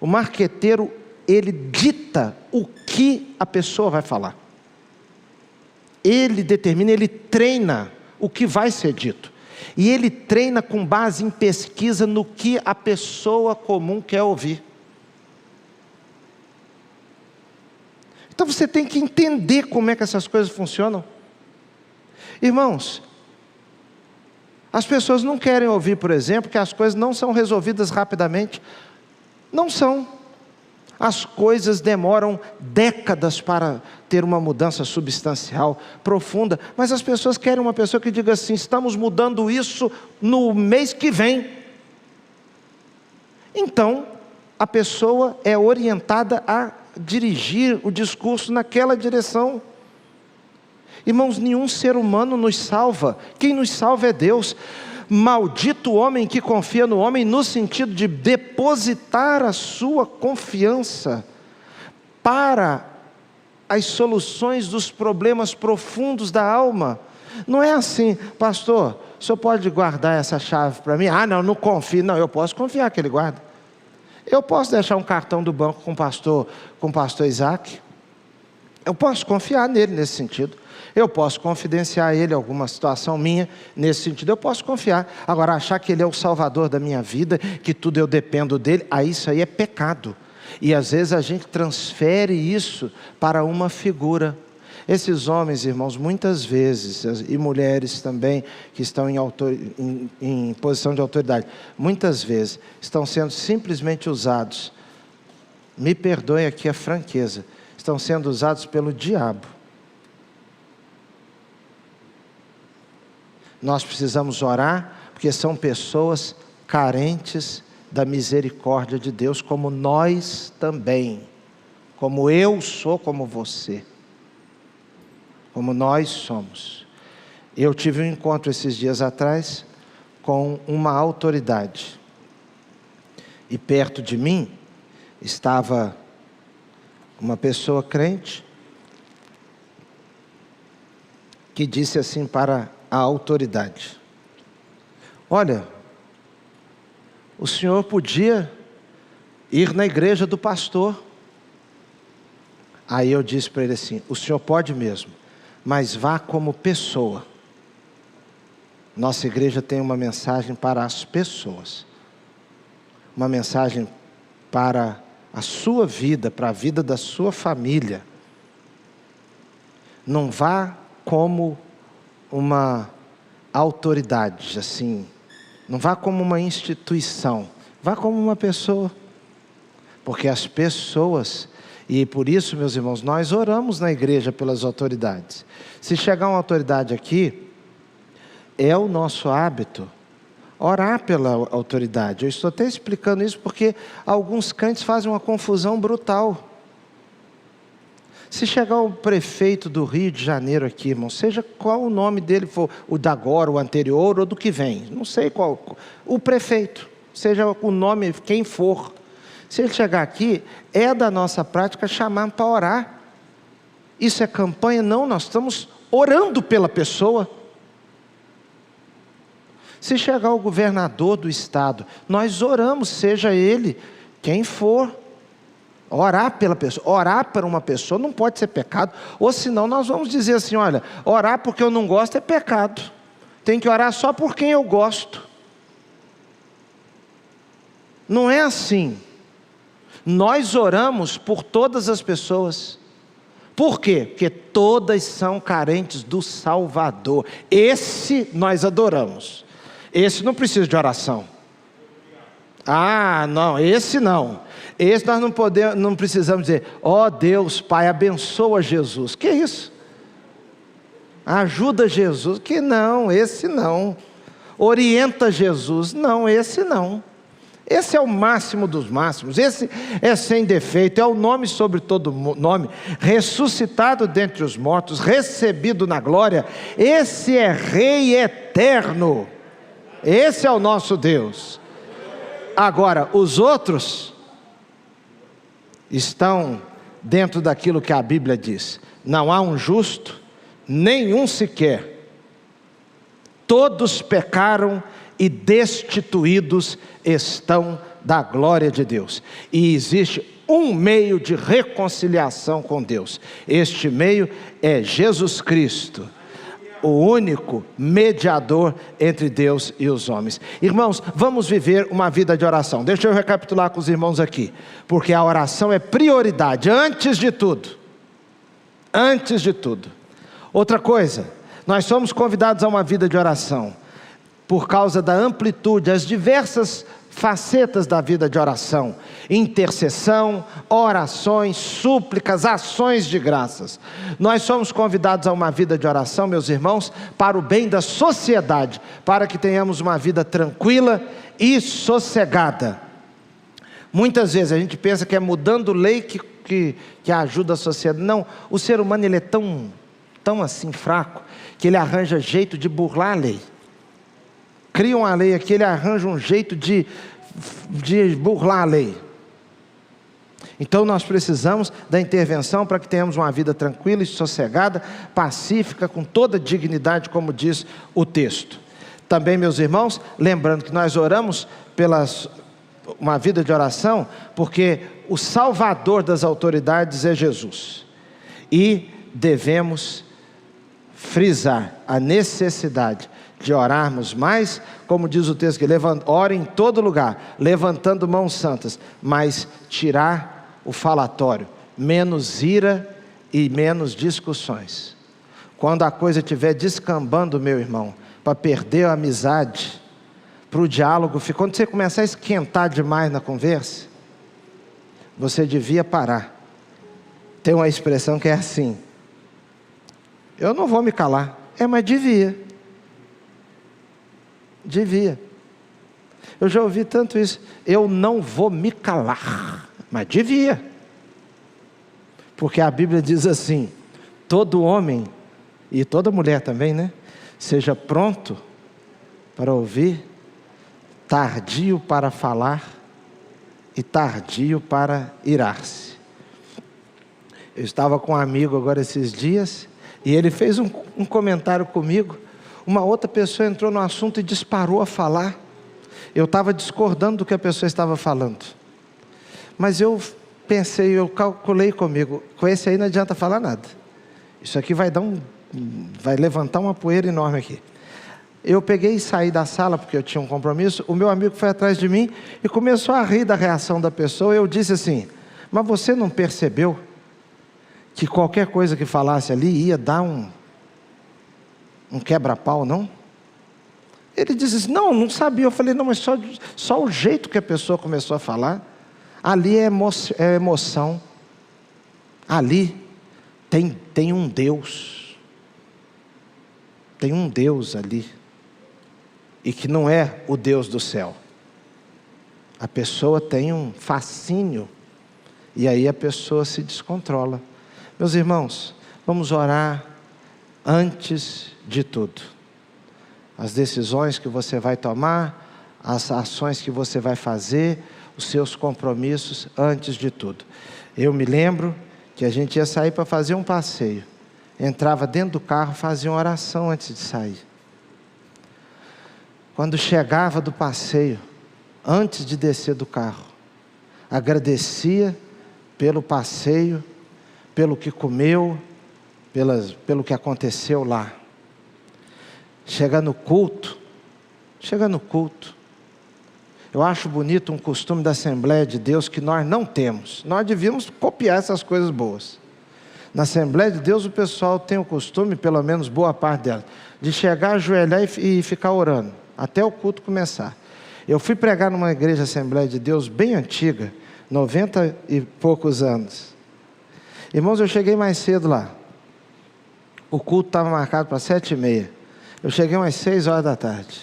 O marqueteiro, ele dita o que a pessoa vai falar. Ele determina, ele treina o que vai ser dito. E ele treina com base em pesquisa no que a pessoa comum quer ouvir. Então você tem que entender como é que essas coisas funcionam. Irmãos, as pessoas não querem ouvir, por exemplo, que as coisas não são resolvidas rapidamente. Não são. As coisas demoram décadas para ter uma mudança substancial, profunda. Mas as pessoas querem uma pessoa que diga assim, estamos mudando isso no mês que vem. Então, a pessoa é orientada a dirigir o discurso naquela direção. Irmãos, nenhum ser humano nos salva. Quem nos salva é Deus. Maldito o homem que confia no homem, no sentido de depositar a sua confiança para as soluções dos problemas profundos da alma. Não é assim, pastor, o senhor pode guardar essa chave para mim? Ah, não confio. Não, eu posso confiar que ele guarda. Eu posso deixar um cartão do banco com o pastor Isaac. Eu posso confiar nele nesse sentido. Eu posso confidenciar a ele alguma situação minha, nesse sentido, eu posso confiar. Agora, achar que ele é o salvador da minha vida, que tudo eu dependo dele, isso aí é pecado. E às vezes a gente transfere isso para uma figura. Esses homens, irmãos, muitas vezes, e mulheres também, que estão em posição de autoridade, muitas vezes estão sendo simplesmente usados, me perdoe aqui a franqueza, estão sendo usados pelo diabo. Nós precisamos orar, porque são pessoas carentes da misericórdia de Deus, como nós também, como eu sou, como você, como nós somos. Eu tive um encontro esses dias atrás com uma autoridade, e perto de mim estava uma pessoa crente, que disse assim para a autoridade: olha, o senhor podia ir na igreja do pastor. Aí eu disse para ele assim: o senhor pode mesmo, mas vá como pessoa. Nossa igreja tem uma mensagem para as pessoas, uma mensagem para a sua vida, para a vida da sua família. Não vá como uma autoridade, assim, não vá como uma instituição, vá como uma pessoa, porque as pessoas, e por isso, meus irmãos, nós oramos na igreja pelas autoridades. Se chegar uma autoridade aqui, é o nosso hábito orar pela autoridade. Eu estou até explicando isso porque alguns crentes fazem uma confusão brutal. Se chegar o prefeito do Rio de Janeiro aqui, irmão, seja qual o nome dele for, o da agora, o anterior ou do que vem, não sei qual, o prefeito, seja o nome, quem for, se ele chegar aqui, é da nossa prática chamar para orar. Isso é campanha? Não, nós estamos orando pela pessoa. Se chegar o governador do estado, nós oramos, seja ele quem for. Orar pela pessoa, orar para uma pessoa não pode ser pecado, ou senão nós vamos dizer assim, olha, orar porque eu não gosto é pecado, tem que orar só por quem eu gosto. Não é assim. Nós oramos por todas as pessoas. Por quê? Porque todas são carentes do Salvador. Esse nós adoramos. Esse não precisa de oração. Ah, não, esse não. Esse nós não precisamos dizer, ó Deus, Pai, abençoa Jesus. Que isso? Ajuda Jesus. Que não, esse não. Orienta Jesus. Não, esse não. Esse é o máximo dos máximos. Esse é sem defeito, é o nome sobre todo nome, ressuscitado dentre os mortos, recebido na glória. Esse é Rei eterno. Esse é o nosso Deus. Agora, os outros estão dentro daquilo que a Bíblia diz. Não há um justo, nenhum sequer. Todos pecaram e destituídos estão da glória de Deus. E existe um meio de reconciliação com Deus. Este meio é Jesus Cristo, o único mediador entre Deus e os homens. Irmãos, vamos viver uma vida de oração. Deixa eu recapitular com os irmãos aqui, porque a oração é prioridade, antes de tudo. Antes de tudo. Outra coisa, nós somos convidados a uma vida de oração, por causa da amplitude, as diversas facetas da vida de oração, intercessão, orações, súplicas, ações de graças. Nós somos convidados a uma vida de oração, meus irmãos, para o bem da sociedade, para que tenhamos uma vida tranquila e sossegada. Muitas vezes a gente pensa que é mudando lei que ajuda a sociedade. Não, o ser humano ele é tão assim fraco, que ele arranja jeito de burlar a lei. Cria uma lei aqui, ele arranja um jeito de burlar a lei. Então nós precisamos da intervenção para que tenhamos uma vida tranquila e sossegada, pacífica, com toda dignidade, como diz o texto. Também, meus irmãos, lembrando que nós oramos uma vida de oração, porque o Salvador das autoridades é Jesus. E devemos frisar a necessidade de orarmos mais, como diz o texto, que ore em todo lugar, levantando mãos santas, mas tirar o falatório, menos ira e menos discussões. Quando a coisa estiver descambando, meu irmão, para perder a amizade, para o diálogo, quando você começar a esquentar demais na conversa, você devia parar. Tem uma expressão que é assim, eu não vou me calar, mas devia. Eu já ouvi tanto isso, eu não vou me calar, mas devia. Porque a Bíblia diz assim, todo homem, e toda mulher também, né? Seja pronto para ouvir, tardio para falar e tardio para irar-se. Eu estava com um amigo agora esses dias, e ele fez um comentário comigo. Uma outra pessoa entrou no assunto e disparou a falar. Eu estava discordando do que a pessoa estava falando. Mas eu pensei, eu calculei comigo, com esse aí não adianta falar nada. Isso aqui vai levantar uma poeira enorme aqui. Eu peguei e saí da sala, porque eu tinha um compromisso. O meu amigo foi atrás de mim e começou a rir da reação da pessoa. Eu disse assim, mas você não percebeu que qualquer coisa que falasse ali ia dar um quebra-pau, não? Ele disse assim, não sabia. Eu falei, não, mas só o jeito que a pessoa começou a falar, ali é emoção, ali tem um Deus ali. e que não é o Deus do céu. A pessoa tem um fascínio e aí a pessoa se descontrola. Meus irmãos, vamos orar antes de tudo. As decisões que você vai tomar, as ações que você vai fazer, os seus compromissos antes de tudo. Eu me lembro que a gente ia sair para fazer um passeio. Entrava dentro do carro, fazia uma oração antes de sair. Quando chegava do passeio, antes de descer do carro, agradecia pelo passeio, pelo que comeu, pelo que aconteceu lá. Chega no culto, eu acho bonito um costume da Assembleia de Deus que nós não temos. Nós devíamos copiar essas coisas boas. Na Assembleia de Deus o pessoal tem o costume, pelo menos boa parte dela, de chegar, ajoelhar e ficar orando, até o culto começar. Eu fui pregar numa igreja Assembleia de Deus bem antiga, 90 e poucos anos. Irmãos, eu cheguei mais cedo lá. O culto estava marcado para 7h30. Eu cheguei umas 6 horas da tarde.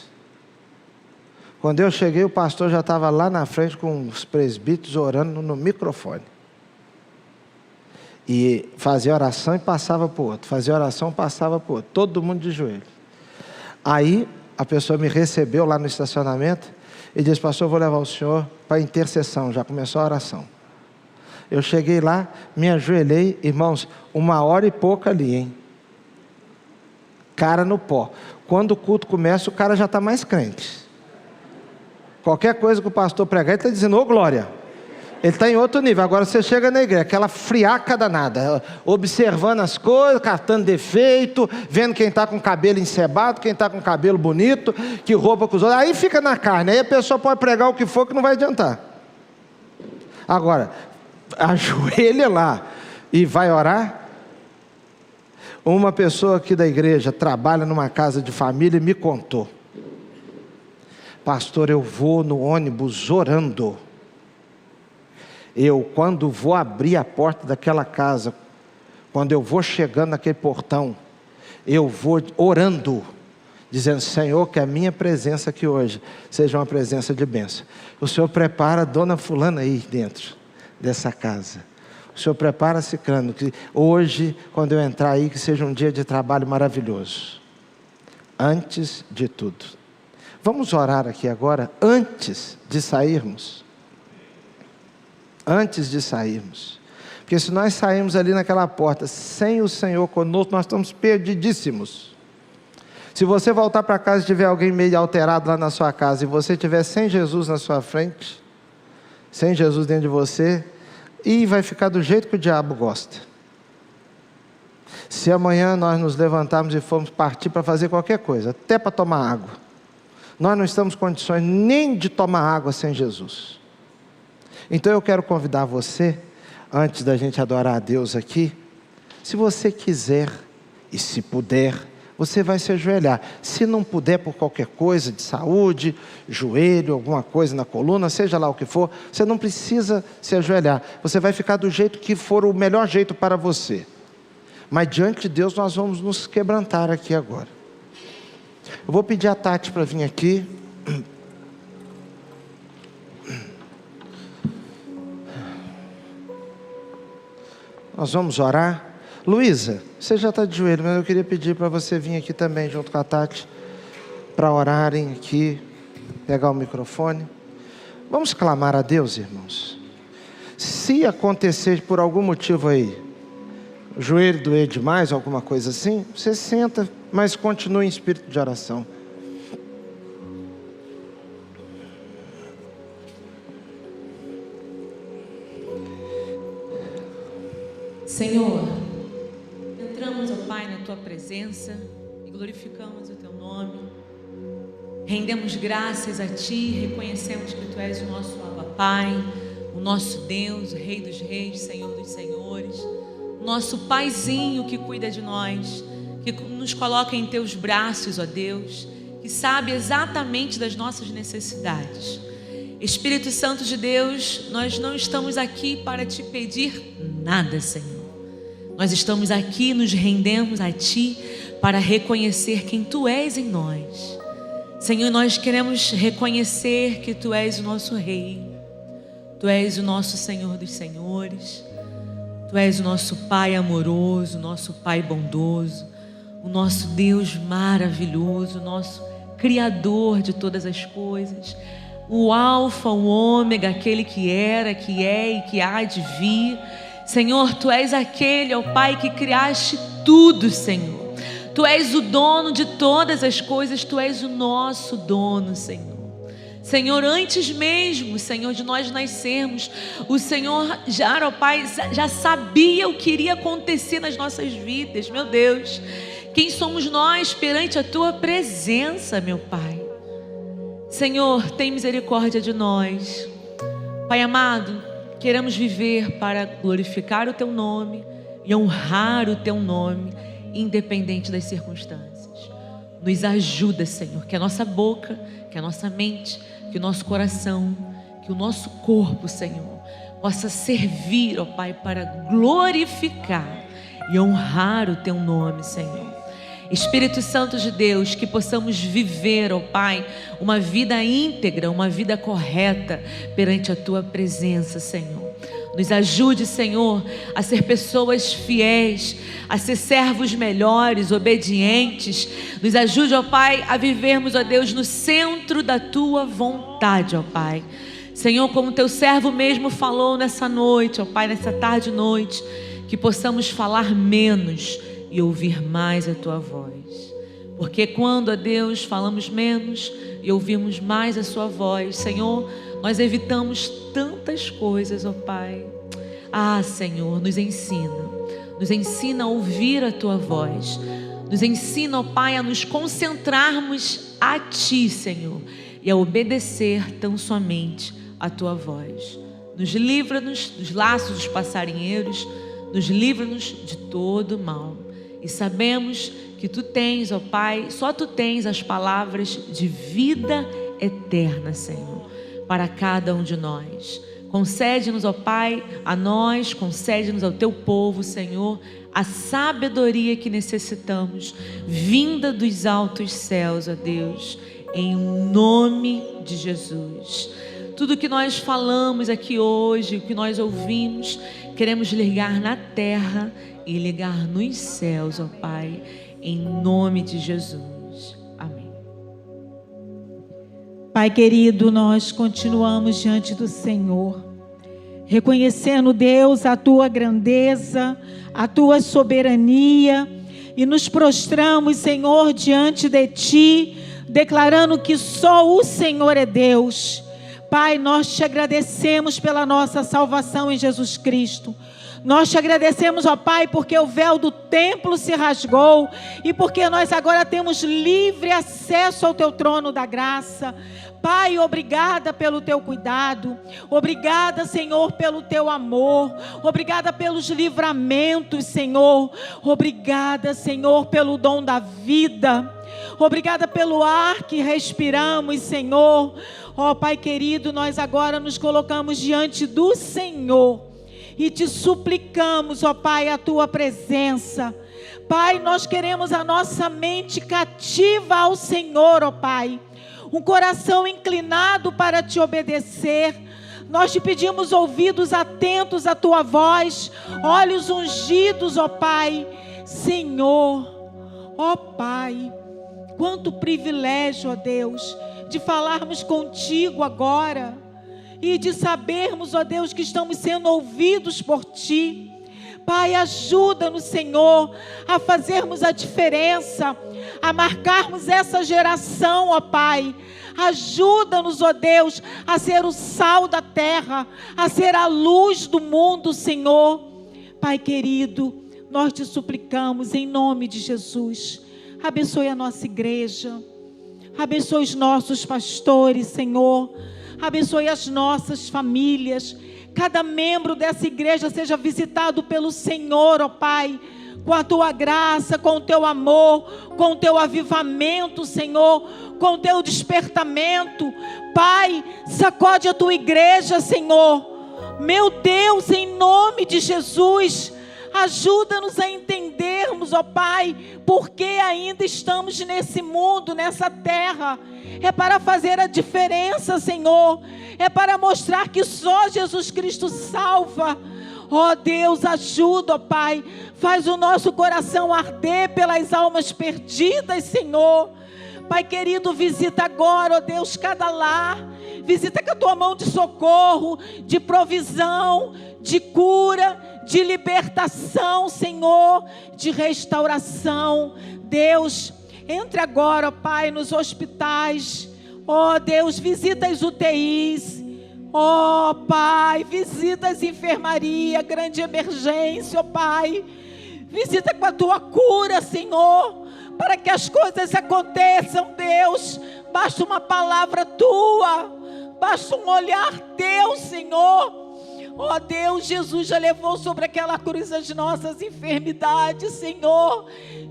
Quando eu cheguei, o pastor já estava lá na frente com os presbíteros orando no microfone. E fazia oração e passava para o outro. Fazia oração e passava para o outro. Todo mundo de joelho. Aí, a pessoa me recebeu lá no estacionamento e disse: pastor, eu vou levar o senhor para a intercessão. Já começou a oração. Eu cheguei lá, me ajoelhei, irmãos, 1h e pouca ali, hein? Cara no pó. Quando o culto começa, o cara já está mais crente. Qualquer coisa que o pastor pregar, ele está dizendo: ô glória. Ele está em outro nível. Agora você chega na igreja, aquela friaca danada, observando as coisas, catando defeito, vendo quem está com cabelo encebado, quem está com cabelo bonito, que roupa com os outros. Aí fica na carne, aí a pessoa pode pregar o que for que não vai adiantar. Agora, ajoelha lá e vai orar. Uma pessoa aqui da igreja trabalha numa casa de família e me contou: pastor, eu vou no ônibus orando. Eu, quando vou abrir a porta daquela casa, quando eu vou chegando naquele portão, eu vou orando, dizendo: Senhor, que a minha presença aqui hoje seja uma presença de bênção. O Senhor prepara a dona fulana aí dentro dessa casa. O Senhor prepara Cicrano, que hoje, quando eu entrar aí, que seja um dia de trabalho maravilhoso. Antes de tudo. Vamos orar aqui agora, antes de sairmos. Antes de sairmos. Porque se nós sairmos ali naquela porta, sem o Senhor conosco, nós estamos perdidíssimos. Se você voltar para casa e tiver alguém meio alterado lá na sua casa, e você estiver sem Jesus na sua frente, sem Jesus dentro de você, e vai ficar do jeito que o diabo gosta. Se amanhã nós nos levantarmos e formos partir para fazer qualquer coisa, até para tomar água, nós não estamos em condições nem de tomar água sem Jesus. Então eu quero convidar você, antes da gente adorar a Deus aqui, se você quiser e se puder, você vai se ajoelhar. Se não puder por qualquer coisa de saúde, joelho, alguma coisa na coluna, seja lá o que for, você não precisa se ajoelhar. Você vai ficar do jeito que for o melhor jeito para você. Mas diante de Deus nós vamos nos quebrantar aqui agora. Eu vou pedir a Tati para vir aqui. Nós vamos orar. Luísa, você já está de joelho, mas eu queria pedir para você vir aqui também, junto com a Tati, para orarem aqui, pegar o microfone. Vamos clamar a Deus, irmãos. Se acontecer por algum motivo aí, o joelho doer demais, alguma coisa assim, você senta, mas continue em espírito de oração. Senhor, entramos, ó Pai, na Tua presença e glorificamos o Teu nome. Rendemos graças a Ti, reconhecemos que Tu és o nosso Abba Pai, o nosso Deus, o Rei dos Reis, Senhor dos Senhores, nosso Paizinho que cuida de nós, que nos coloca em Teus braços, ó Deus, que sabe exatamente das nossas necessidades. Espírito Santo de Deus, nós não estamos aqui para Te pedir nada, Senhor. Nós estamos aqui, nos rendemos a Ti para reconhecer quem Tu és em nós. Senhor, nós queremos reconhecer que Tu és o nosso Rei, Tu és o nosso Senhor dos Senhores, Tu és o nosso Pai amoroso, o nosso Pai bondoso, o nosso Deus maravilhoso, o nosso Criador de todas as coisas, o Alfa, o Ômega, aquele que era, que é e que há de vir. Senhor, Tu és aquele, ó Pai, que criaste tudo, Senhor. Tu és o dono de todas as coisas, Tu és o nosso dono, Senhor. Senhor, antes mesmo, Senhor, de nós nascermos, o Senhor já, ó Pai, já sabia o que iria acontecer nas nossas vidas, meu Deus. Quem somos nós perante a Tua presença, meu Pai? Senhor, tem misericórdia de nós. Pai amado, queremos viver para glorificar o Teu nome e honrar o Teu nome, independente das circunstâncias. Nos ajuda, Senhor, que a nossa boca, que a nossa mente, que o nosso coração, que o nosso corpo, Senhor, possa servir, ó Pai, para glorificar e honrar o Teu nome, Senhor. Espírito Santo de Deus, que possamos viver, ó Pai, uma vida íntegra, uma vida correta perante a Tua presença, Senhor. Nos ajude, Senhor, a ser pessoas fiéis, a ser servos melhores, obedientes. Nos ajude, ó Pai, a vivermos, ó Deus, no centro da Tua vontade, ó Pai. Senhor, como Teu servo mesmo falou nessa noite, ó Pai, nessa tarde e noite, que possamos falar menos e ouvir mais a Tua voz. Porque quando, ó Deus, falamos menos e ouvimos mais a Sua voz, Senhor, nós evitamos tantas coisas, ó Pai. Ah, Senhor, nos ensina a ouvir a Tua voz. Nos ensina, ó Pai, a nos concentrarmos a Ti, Senhor, e a obedecer tão somente a Tua voz. Nos livra-nos dos laços dos passarinheiros, nos livra-nos de todo mal. E sabemos que Tu tens, ó Pai, só Tu tens as palavras de vida eterna, Senhor, para cada um de nós. Concede-nos, ó Pai, a nós, concede-nos ao Teu povo, Senhor, a sabedoria que necessitamos, vinda dos altos céus, ó Deus, em nome de Jesus. Tudo que nós falamos aqui hoje, o que nós ouvimos, queremos ligar na terra e ligar nos céus, ó Pai, em nome de Jesus. Amém. Pai querido, nós continuamos diante do Senhor, reconhecendo, Deus, a Tua grandeza, a Tua soberania, e nos prostramos, Senhor, diante de Ti, declarando que só o Senhor é Deus. Pai, nós Te agradecemos pela nossa salvação em Jesus Cristo. Nós Te agradecemos, ó Pai, porque o véu do templo se rasgou e porque nós agora temos livre acesso ao Teu trono da graça. Pai, obrigada pelo Teu cuidado, obrigada, Senhor, pelo Teu amor, obrigada pelos livramentos, Senhor, obrigada, Senhor, pelo dom da vida, obrigada pelo ar que respiramos, Senhor. Ó Pai querido, nós agora nos colocamos diante do Senhor e Te suplicamos, ó Pai, a Tua presença. Pai, nós queremos a nossa mente cativa ao Senhor, ó Pai, um coração inclinado para Te obedecer. Nós Te pedimos ouvidos atentos à Tua voz, olhos ungidos, ó Pai. Senhor, ó Pai, quanto privilégio, ó Deus, de falarmos contigo agora e de sabermos, ó Deus, que estamos sendo ouvidos por Ti. Pai, ajuda-nos, Senhor, a fazermos a diferença, a marcarmos essa geração, ó Pai. Ajuda-nos, ó Deus, a ser o sal da terra, a ser a luz do mundo, Senhor. Pai querido, nós Te suplicamos em nome de Jesus. Abençoe a nossa igreja, abençoe os nossos pastores, Senhor. Abençoe as nossas famílias. Cada membro dessa igreja seja visitado pelo Senhor, ó Pai, com a Tua graça, com o Teu amor, com o Teu avivamento, Senhor, com o Teu despertamento. Pai, sacode a Tua igreja, Senhor. Meu Deus, em nome de Jesus, Ajuda-nos a entendermos, ó Pai, porque ainda estamos nesse mundo, nessa terra. É para fazer a diferença, Senhor. É para mostrar que só Jesus Cristo salva. Ó Deus, ajuda, ó Pai. Faz o nosso coração arder pelas almas perdidas, Senhor. Pai querido, visita agora, ó Deus, cada lar. Visita com a tua mão de socorro, de provisão, de cura, de libertação, Senhor, de restauração. Deus, entre agora, ó Pai, nos hospitais. Ó Deus, visita as UTIs. Ó Pai, visita as enfermarias, grande emergência, ó Pai. Visita com a tua cura, Senhor, para que as coisas aconteçam, Deus. Basta uma palavra tua, basta um olhar teu, Senhor. Ó Deus, Jesus já levou sobre aquela cruz as nossas enfermidades, Senhor.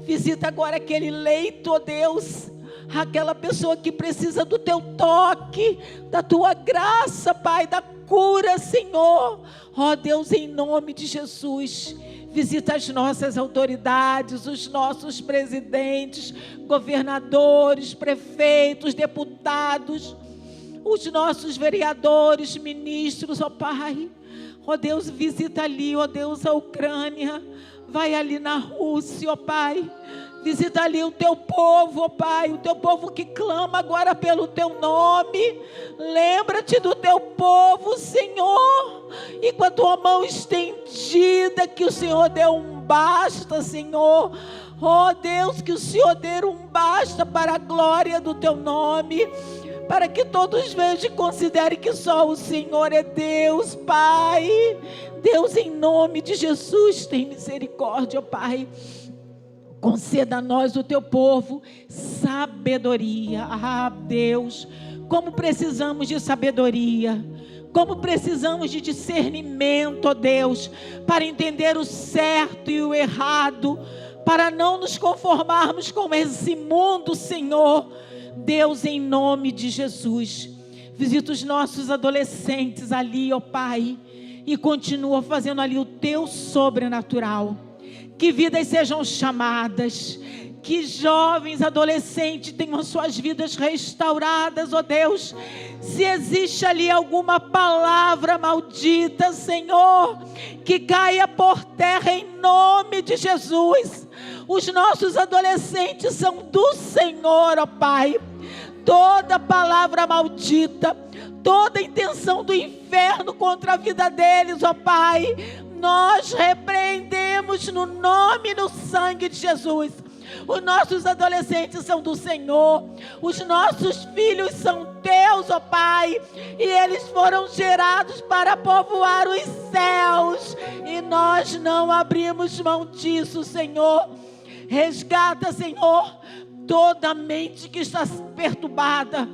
Visita agora aquele leito, ó Deus, aquela pessoa que precisa do teu toque, da tua graça, Pai, da cura, Senhor. Ó Deus, em nome de Jesus, visita as nossas autoridades, os nossos presidentes, governadores, prefeitos, deputados, os nossos vereadores, ministros, ó Pai. Ó Deus, visita ali, ó Deus, a Ucrânia. Vai ali na Rússia, ó Pai. Visita ali o teu povo, ó Pai, o teu povo que clama agora pelo teu nome. Lembra-te do teu povo, Senhor, e com a tua mão estendida, que o Senhor dê um basta, Senhor. Ó Deus, que o Senhor dê um basta para a glória do teu nome, para que todos vejam e considerem que só o Senhor é Deus, Pai. Deus, em nome de Jesus, tem misericórdia, ó Pai. Conceda a nós, o teu povo, sabedoria. Ah, Deus, como precisamos de sabedoria, como precisamos de discernimento, ó Deus, para entender o certo e o errado, para não nos conformarmos com esse mundo, Senhor. Deus, em nome de Jesus, visita os nossos adolescentes ali, ó Pai, e continua fazendo ali o teu sobrenatural. Que vidas sejam chamadas, que jovens, adolescentes tenham suas vidas restauradas, ó Deus. Se existe ali alguma palavra maldita, Senhor, que caia por terra em nome de Jesus. Os nossos adolescentes são do Senhor, ó Pai. Toda palavra maldita, toda intenção do inferno contra a vida deles, ó Pai, nós repreendemos no nome e no sangue de Jesus. Os nossos adolescentes são do Senhor, os nossos filhos são teus, ó Pai, e eles foram gerados para povoar os céus, e nós não abrimos mão disso, Senhor. Resgata, Senhor, toda mente que está perturbada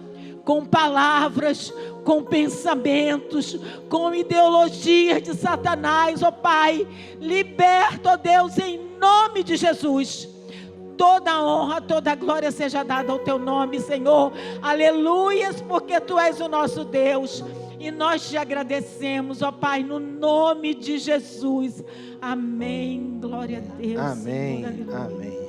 com palavras, com pensamentos, com ideologias de Satanás, ó Pai. Liberta, ó Deus, em nome de Jesus. Toda a honra, toda a glória seja dada ao teu nome, Senhor. Aleluias, porque tu és o nosso Deus. E nós te agradecemos, ó Pai, no nome de Jesus. Amém. Glória a Deus. Amém. Senhor, aleluia. Amém.